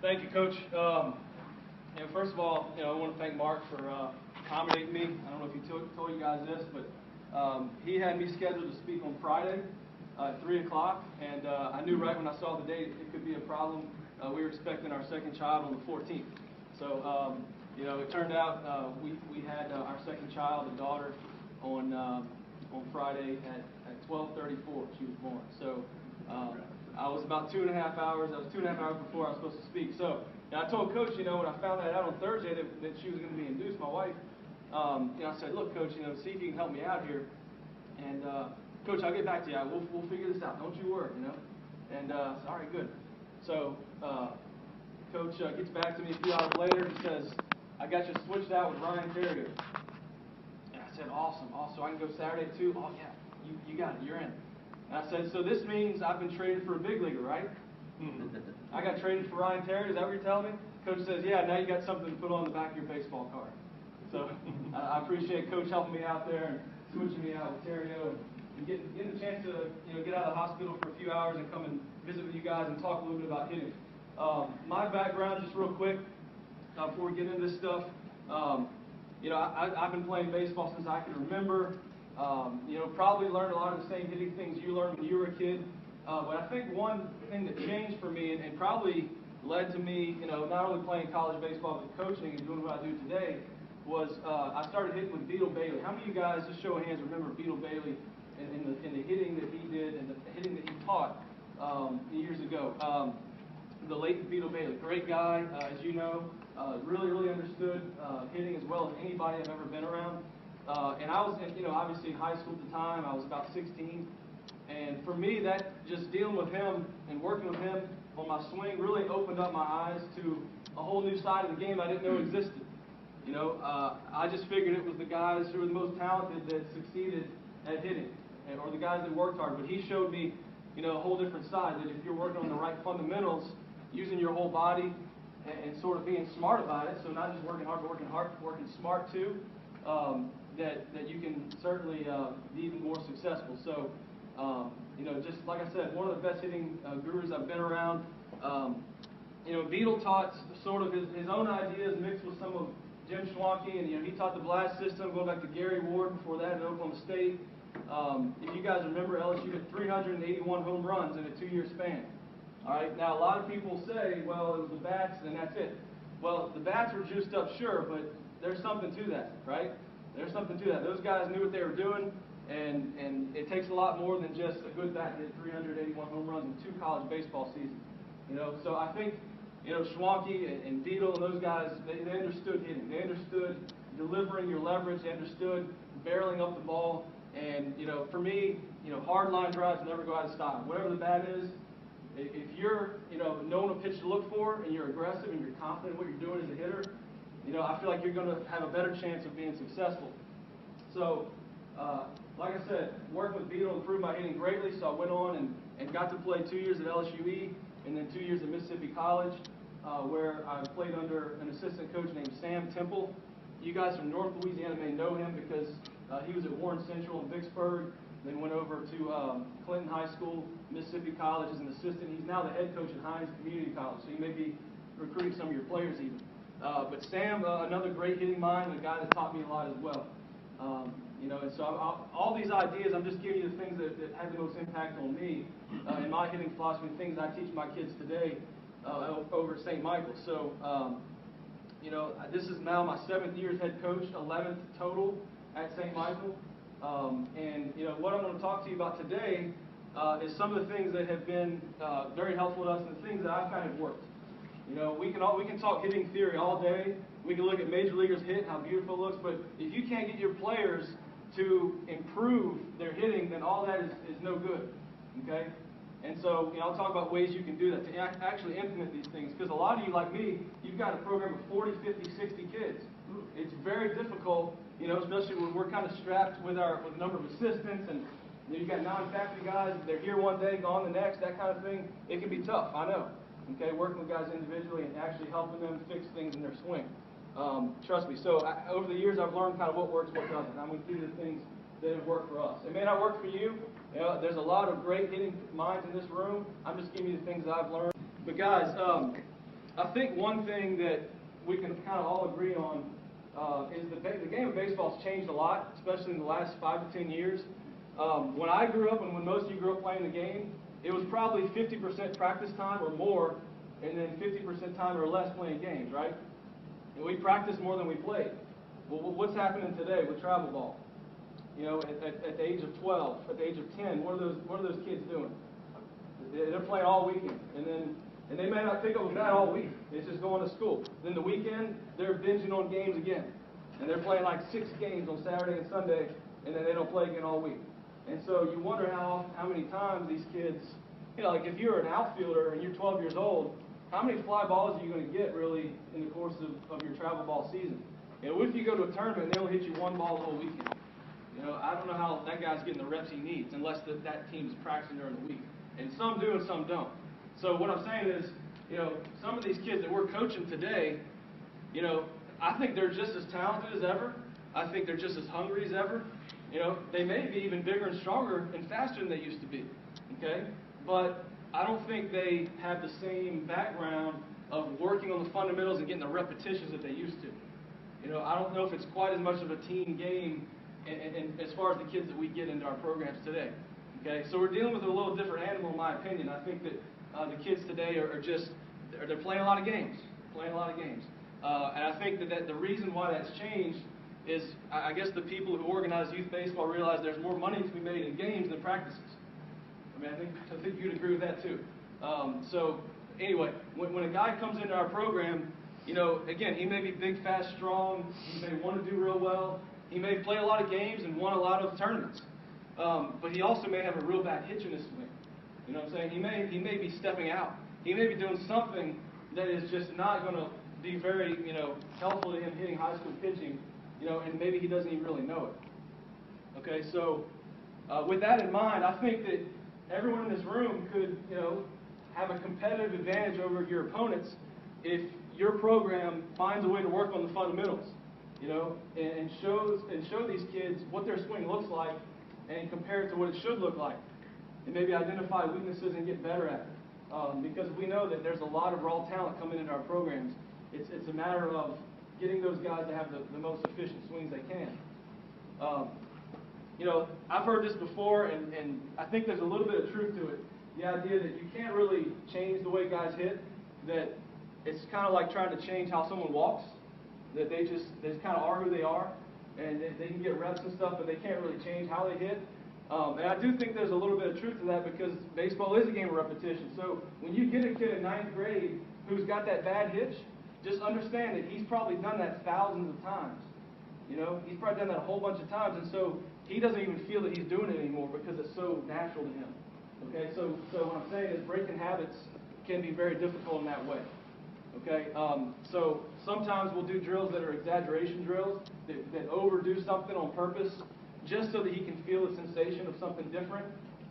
Thank you, Coach. First of all, I want to thank Mark for accommodating me. I don't know if he told you guys this, but he had me scheduled to speak on Friday at 3 o'clock, and I knew right when I saw the date it could be a problem. We were expecting our second child on the 14th. So, it turned out we had our second child, a daughter, on Friday at 12:34. She was born. So I was about 2.5 hours. That was 2.5 hours before I was supposed to speak. So I told Coach, when I found that out on Thursday that she was going to be induced, my wife, I said, look, Coach, see if you can help me out here. And Coach, I'll get back to you. We'll figure this out. Don't you worry, And I said, all right, good. So Coach gets back to me a few hours later. He says, I got you switched out with Ryan Terrier. And I said, awesome. So I can go Saturday at 2? Oh, yeah, you got it. You're in. And I said, so this means I've been traded for a big leaguer, right? I got traded for Ryan Terrier. Is that what you're telling me? Coach says, yeah, now you got something to put on the back of your baseball card. So I appreciate Coach helping me out there and switching me out with Terrier and getting the chance to get out of the hospital for a few hours and come and visit with you guys and talk a little bit about hitting. My background, just real quick, before we get into this stuff, I've been playing baseball since I can remember. Probably learned a lot of the same hitting things you learned when you were a kid. But I think one thing that changed for me and probably led to me, not only playing college baseball but coaching and doing what I do today, was I started hitting with Beetle Bailey. How many of you guys, just show of hands, remember Beetle Bailey in the hitting that he did and the hitting that he taught years ago? The late Beetle Bailey, great guy, as you know, really understood hitting as well as anybody I've ever been around. And I was, obviously in high school at the time. I was about 16. And for me, that just dealing with him and working with him on my swing really opened up my eyes to a whole new side of the game I didn't know existed. I just figured it was the guys who were the most talented that succeeded at hitting, or the guys that worked hard. But he showed me, a whole different side, that if you're working on the right fundamentals, using your whole body, and sort of being smart about it, so not just working hard, but working smart too, that you can certainly be even more successful. So, just like I said, one of the best hitting gurus I've been around. Beetle taught sort of his own ideas mixed with some of Jim Schwanke, and he taught the blast system, going back to Gary Ward before that at Oklahoma State. If you guys remember, LSU hit 381 home runs in a 2-year span. All right. Now a lot of people say, well, it was the bats and that's it. Well, the bats were juiced up, sure, but there's something to that, right? There's something to that. Those guys knew what they were doing, and it takes a lot more than just a good bat to hit 381 home runs in 2 college baseball seasons. So I think, Schwanke and Beetle and those guys, they understood hitting. They understood delivering your leverage. They understood barreling up the ball. And, for me, hard line drives never go out of style. Whatever the bat is, if you're, knowing a pitch to look for and you're aggressive and you're confident in what you're doing as a hitter, I feel like you're going to have a better chance of being successful. So, like I said, working with Beetle improved my hitting greatly, so I went on and got to play 2 years at LSUE and then 2 years at Mississippi College, where I played under an assistant coach named Sam Temple. You guys from North Louisiana may know him because he was at Warren Central in Vicksburg, then went over to Clinton High School, Mississippi College as an assistant. He's now the head coach at Hines Community College, so he may be recruiting some of your players even. But Sam, another great hitting mind, and a guy that taught me a lot as well. And so all these ideas, I'm just giving you the things that had the most impact on me in my hitting philosophy, things I teach my kids today over at St. Michael's. So, this is now my 7th year as head coach, 11th total at St. Michael. What I'm going to talk to you about today is some of the things that have been very helpful to us and the things that I've kind of worked. We can talk hitting theory all day. We can look at major leaguers hit, how beautiful it looks, but if you can't get your players to improve their hitting, then all that is no good. Okay? And so, I'll talk about ways you can do that, to actually implement these things, because a lot of you, like me, you've got a program of 40, 50, 60 kids. It's very difficult, especially when we're kind of strapped with a number of assistants, and you've got non-faculty guys, they're here one day, gone the next, that kind of thing. It can be tough, I know. Okay, working with guys individually and actually helping them fix things in their swing. Trust me. So over the years, I've learned kind of what works, what doesn't. I'm going to give you the things that have worked for us. It may not work for you. There's a lot of great hitting minds in this room. I'm just giving you the things that I've learned. But guys, I think one thing that we can kind of all agree on is the game of baseball has changed a lot, especially in the last 5 to 10 years. When I grew up and when most of you grew up playing the game, it was probably 50% practice time or more, and then 50% time or less playing games, right? And we practiced more than we played. Well, what's happening today with travel ball? You know, at the age of 12, at the age of 10, what are those kids doing? They're playing all weekend, and they may not pick up a bat all week. It's just going to school. Then the weekend, they're binging on games again, and they're playing like 6 games on Saturday and Sunday, and then they don't play again all week. And so you wonder how many times these kids, you know, like if you're an outfielder and you're 12 years old, how many fly balls are you going to get really in the course of your travel ball season? You know, what if you go to a tournament and they only hit you 1 ball the whole weekend? You know, I don't know how that guy's getting the reps he needs unless that team's practicing during the week. And some do and some don't. So what I'm saying is, you know, some of these kids that we're coaching today, you know, I think they're just as talented as ever. I think they're just as hungry as ever. You know, they may be even bigger and stronger and faster than they used to be. Okay? But I don't think they have the same background of working on the fundamentals and getting the repetitions that they used to. You know, I don't know if it's quite as much of a team game and as far as the kids that we get into our programs today. Okay, so we're dealing with a little different animal, in my opinion. I think that the kids today are just they're playing a lot of games, and I think that the reason why that's changed is I guess the people who organize youth baseball realize there's more money to be made in games than practices. I mean, I think you'd agree with that too. So anyway, when a guy comes into our program, you know, again, he may be big, fast, strong. He may want to do real well. He may play a lot of games and won a lot of tournaments. But he also may have a real bad hitch in his swing. You know what I'm saying? He may be stepping out. He may be doing something that is just not going to be very, you know, helpful to him hitting high school pitching, you know, and maybe he doesn't even really know it. Okay, so with that in mind, I think that everyone in this room could, you know, have a competitive advantage over your opponents if your program finds a way to work on the fundamentals, you know, and show these kids what their swing looks like and compare it to what it should look like, and maybe identify weaknesses and get better at it. Because we know that there's a lot of raw talent coming into our programs. It's a matter of getting those guys to have the most efficient swings they can. You know, I've heard this before, and I think there's a little bit of truth to it. The idea that you can't really change the way guys hit, that it's kind of like trying to change how someone walks, that they just kind of are who they are, and they can get reps and stuff, but they can't really change how they hit. And I do think there's a little bit of truth to that because baseball is a game of repetition. So when you get a kid in 9th grade who's got that bad hitch, just understand that he's probably done that thousands of times. You know, he's probably done that a whole bunch of times, and so he doesn't even feel that he's doing it anymore because it's so natural to him. Okay, so what I'm saying is breaking habits can be very difficult in that way. Okay, so sometimes we'll do drills that are exaggeration drills that overdo something on purpose just so that he can feel the sensation of something different,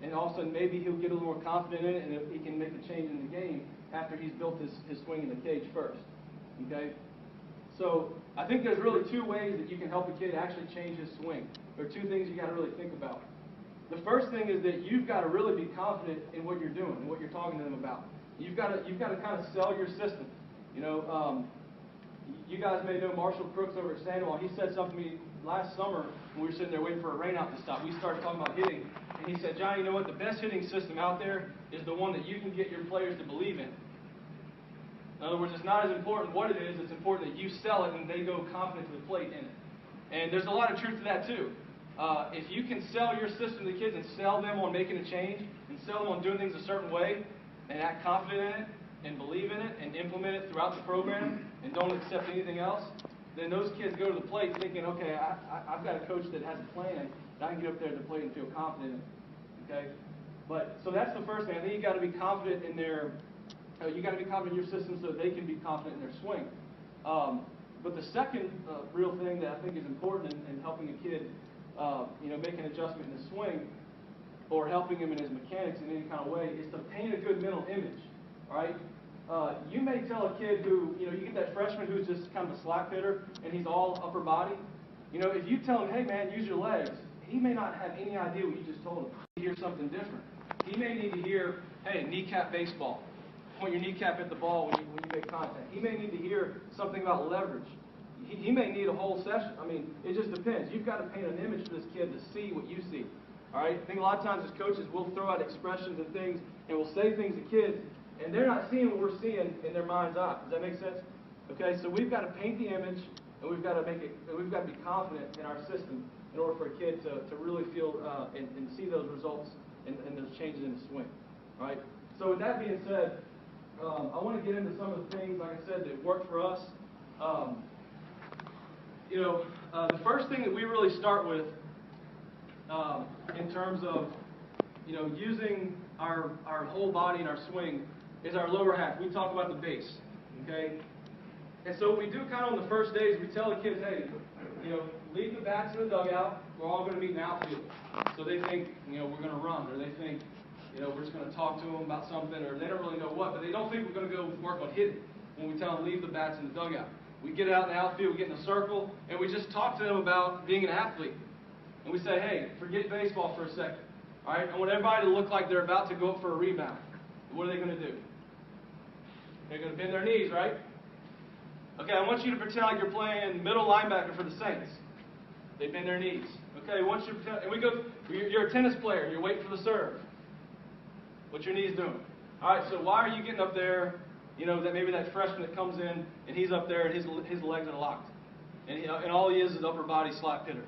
and all of a sudden maybe he'll get a little more confident in it and he can make a change in the game after he's built his swing in the cage first. Okay, so I think there's really 2 ways that you can help a kid actually change his swing. There are 2 things you got to really think about. The first thing is that you've got to really be confident in what you're doing and what you're talking to them about. You've got to kind of sell your system. You know, you guys may know Marshall Crooks over at Sandoval. He said something to me last summer when we were sitting there waiting for a rainout to stop. We started talking about hitting, and he said, "Johnny, you know what? The best hitting system out there is the one that you can get your players to believe in." In other words, it's not as important what it is, it's important that you sell it and they go confident to the plate in it. And there's a lot of truth to that too. If you can sell your system to the kids and sell them on making a change and sell them on doing things a certain way and act confident in it and believe in it and implement it throughout the program and don't accept anything else, then those kids go to the plate thinking, okay, I've got a coach that has a plan that I can get up there to the plate and feel confident in it. Okay? So that's the first thing. I think you got to be confident in you got to be confident in your system so that they can be confident in their swing. But the second real thing that I think is important in helping a kid, you know, make an adjustment in his swing or helping him in his mechanics in any kind of way is to paint a good mental image. All right? You may tell a kid who, you know, you get that freshman who's just kind of a slap hitter and he's all upper body. You know, if you tell him, hey man, use your legs, he may not have any idea what you just told him. He hear something different. He may need to hear, hey, kneecap baseball. point your kneecap at the ball when you make contact. He may need to hear something about leverage. He may need a whole session. I mean, it just depends. You've got to paint an image for this kid to see what you see. All right? I think a lot of times as coaches, we'll throw out expressions and things, and we'll say things to kids, and they're not seeing what we're seeing in their mind's eye. Does that make sense? Okay, so we've got to paint the image, and we've got to be confident in our system in order for a kid to really feel and see those results and those changes in the swing. All right? So with that being said, I want to get into some of the things, like I said, that worked for us. The first thing that we really start with in terms of, using our whole body in our swing is our lower half. We talk about the base, okay? And so what we do kind of on the first days, we tell the kids, hey, leave the bats in the dugout. We're all going to meet in the outfield. So they think, we're going to run, or they think, we're just going to talk to them about something, or they don't really know what, but they don't think we're going to go work on hitting when we tell them leave the bats in the dugout. We get out in the outfield, we get in a circle, and we just talk to them about being an athlete. And we say, hey, forget baseball for a second. All right? I want everybody to look like they're about to go up for a rebound. What are they going to do? They're going to bend their knees, right? Okay, I want you to pretend like you're playing middle linebacker for the Saints. They bend their knees. Okay, I want you to pretend, and we go, you're a tennis player, you're waiting for the serve. What's your knees doing? All right, so why are you getting up there? That maybe that freshman that comes in and he's up there and his legs are locked, and all he is upper body slap hitter.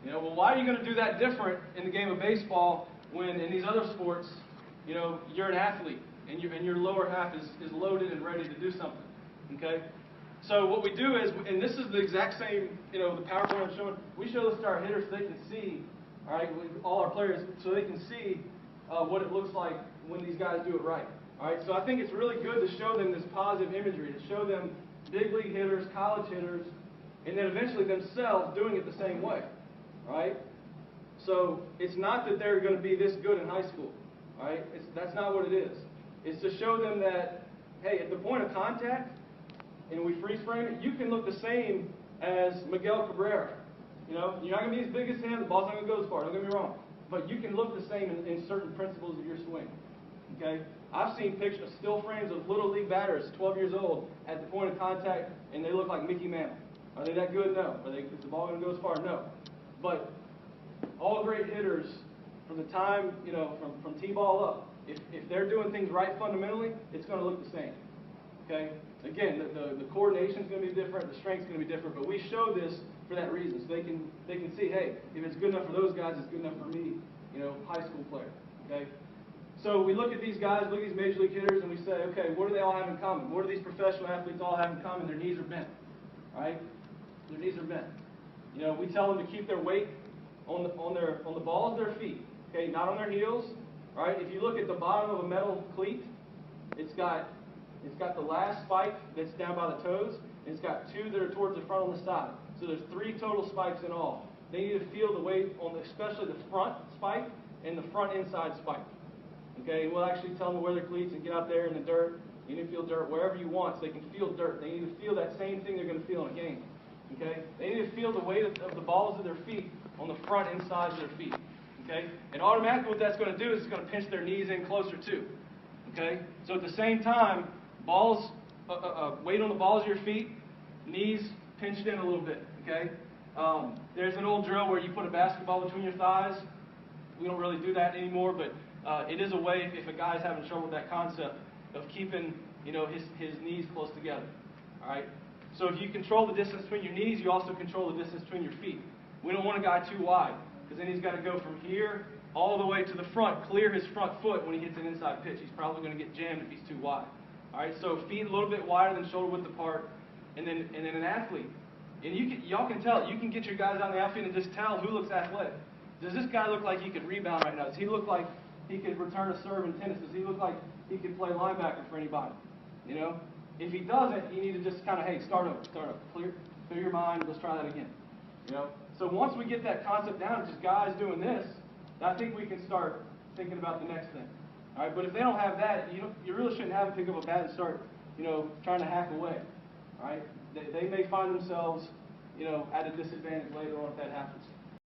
Well, why are you going to do that different in the game of baseball when in these other sports, you're an athlete and your lower half is loaded and ready to do something? Okay. So what we do is, and this is the exact same, the PowerPoint I'm showing. We show this to our hitters so they can see, all right, all our players, so they can see what it looks like when these guys do it right. All right, so I think it's really good to show them this positive imagery, to show them big league hitters, college hitters, and then eventually themselves doing it the same way. All right? So it's not that they're going to be this good in high school. All right? That's not what it is. It's to show them that, hey, at the point of contact, and we freeze frame it, you can look the same as Miguel Cabrera. You're not going to be as big as him, the ball's not going to go as far, don't get me wrong. But you can look the same in certain principles of your swing. Okay? I've seen pictures, still frames of little league batters, 12 years old, at the point of contact, and they look like Mickey Mantle. Are they that good? No. Is the ball going to go as far? No. But all great hitters, from the time, from T-ball up, if they're doing things right fundamentally, it's going to look the same. Okay? Again, the coordination's going to be different, the strength's going to be different, but we show this for that reason, so they can see, hey, if it's good enough for those guys, it's good enough for me, high school player. Okay? So we look at these guys, look at these major league hitters, and we say, okay, what do they all have in common? What do these professional athletes all have in common? Their knees are bent. All right? Their knees are bent. We tell them to keep their weight on the balls of their feet. Okay, not on their heels. All right? If you look at the bottom of a metal cleat, it's got the last spike that's down by the toes, and it's got two that are towards the front on the side. So there's 3 total spikes in all. They need to feel the weight on especially the front spike and the front inside spike. Okay, we'll actually tell them to wear their cleats and get out there in the dirt. You need to feel dirt wherever you want so they can feel dirt. They need to feel that same thing they're going to feel in a game. Okay, they need to feel the weight of the balls of their feet on the front inside of their feet. Okay, and automatically what that's going to do is it's going to pinch their knees in closer too. Okay, so at the same time, balls, weight on the balls of your feet, knees pinched in a little bit. Okay, there's an old drill where you put a basketball between your thighs. We don't really do that anymore, but it is a way if a guy's having trouble with that concept of keeping, his knees close together. All right. So if you control the distance between your knees, you also control the distance between your feet. We don't want a guy too wide, because then he's got to go from here all the way to the front, clear his front foot when he hits an inside pitch. He's probably going to get jammed if he's too wide. All right. So feet a little bit wider than shoulder width apart, and then an athlete. And y'all can tell. You can get your guys out in the outfield and just tell who looks athletic. Does this guy look like he could rebound right now? Does he look like he could return a serve in tennis? Does he look like he could play linebacker for anybody? If he doesn't, you need to just kind of, hey, start over, clear your mind, let's try that again. So once we get that concept down, it's just guys doing this, I think we can start thinking about the next thing. All right, but if they don't have that, you really shouldn't have them pick up a bat and start, trying to hack away. All right, they may find themselves, at a disadvantage later on if that happens.